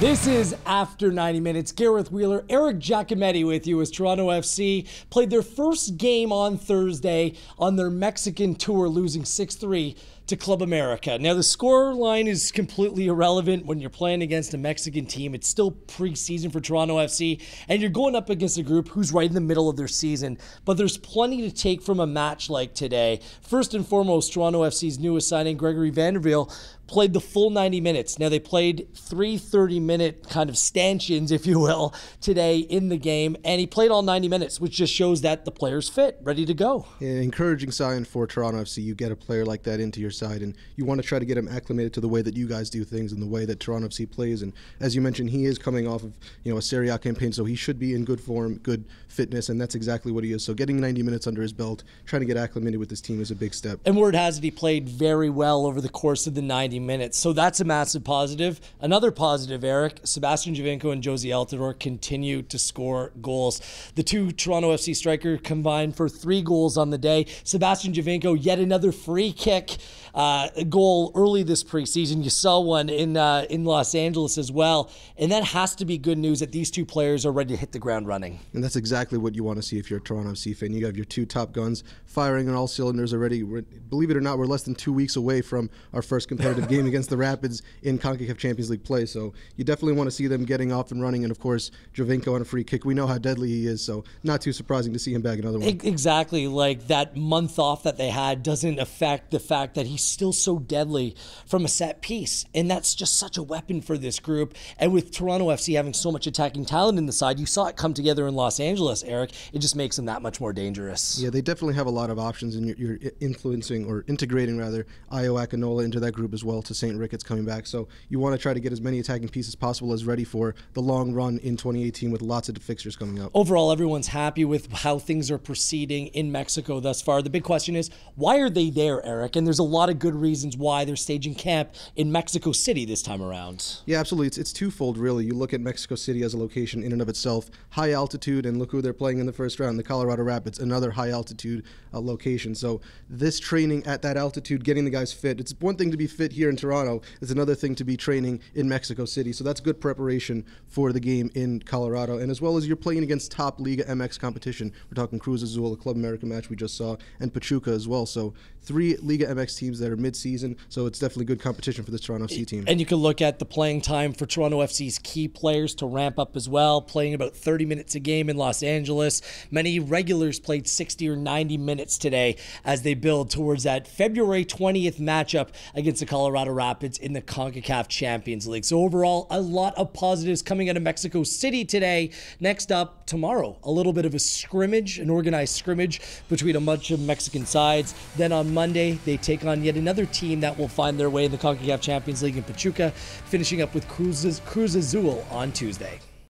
This is After 90 Minutes. Gareth Wheeler, Eric Giacometti with you as Toronto FC played their first game on Thursday on their Mexican tour, losing 6-3 to Club América. Now, the score line is completely irrelevant when you're playing against a Mexican team. It's still preseason for Toronto FC, and you're going up against a group who's right in the middle of their season. But there's plenty to take from a match like today. First and foremost, Toronto FC's newest signing, Gregory Vanderveel, played the full 90 minutes. Now, they played 3 30-minute kind of stanchions, if you will, today in the game, and he played all 90 minutes, which just shows that the player's fit, ready to go. An encouraging sign for Toronto FC. You get a player like that into your side, and you want to try to get him acclimated to the way that you guys do things and the way that Toronto FC plays. And as you mentioned, he is coming off of a Serie A campaign, so he should be in good form, good fitness, and that's exactly what he is. So getting 90 minutes under his belt, trying to get acclimated with this team is a big step. And word has it he played very well over the course of the 90 minutes. So that's a massive positive. Another positive, Eric, Sebastian Giovinco and Josie Altidore continue to score goals. The two Toronto FC strikers combined for 3 goals on the day. Sebastian Giovinco, yet another free kick goal early this preseason. You saw one in Los Angeles as well. And that has to be good news that these two players are ready to hit the ground running. And that's exactly what you want to see if you're a Toronto FC fan. You have your 2 top guns firing on all cylinders already. Believe it or not, we're less than 2 weeks away from our first competitive game against the Rapids in CONCACAF Champions League play. So you definitely want to see them getting off and running. And of course, Giovinco on a free kick. We know how deadly he is, so not too surprising to see him bag another one. Exactly. Like that month off that they had doesn't affect the fact that he's still so deadly from a set piece. And that's just such a weapon for this group. And with Toronto FC having so much attacking talent in the side, you saw it come together in Los Angeles, Eric. It just makes them that much more dangerous. Yeah, they definitely have a lot of options, and you're influencing or integrating rather Ayo Akinola into that group as well, to St. Ricketts coming back. So you want to try to get as many attacking pieces possible as ready for the long run in 2018 with lots of fixtures coming up. Overall, everyone's happy with how things are proceeding in Mexico thus far. The big question is, why are they there, Eric? And there's a lot of good reasons why they're staging camp in Mexico City this time around. Yeah, absolutely. It's twofold, really. You look at Mexico City as a location in and of itself, high altitude, and look who they're playing in the first round, the Colorado Rapids, another high altitude location. So this training at that altitude, getting the guys fit, it's one thing to be fit here in Toronto, it's another thing to be training in Mexico City. So that's good preparation for the game in Colorado. And as well as you're playing against top Liga MX competition. We're talking Cruz Azul, a Club América match we just saw, and Pachuca as well. So 3 Liga MX teams that are mid-season, so it's definitely good competition for this Toronto FC team. And you can look at the playing time for Toronto FC's key players to ramp up as well, playing about 30 minutes a game in Los Angeles. Many regulars played 60 or 90 minutes today as they build towards that February 20th matchup against the Colorado Rapids in the CONCACAF Champions League. So overall, a lot of positives coming out of Mexico City today. Next up, tomorrow, a little bit of a scrimmage, an organized scrimmage between a bunch of Mexican sides. Then on Monday, they take on yet another team that will find their way in the CONCACAF Champions League in Pachuca, finishing up with Cruz Azul on Tuesday.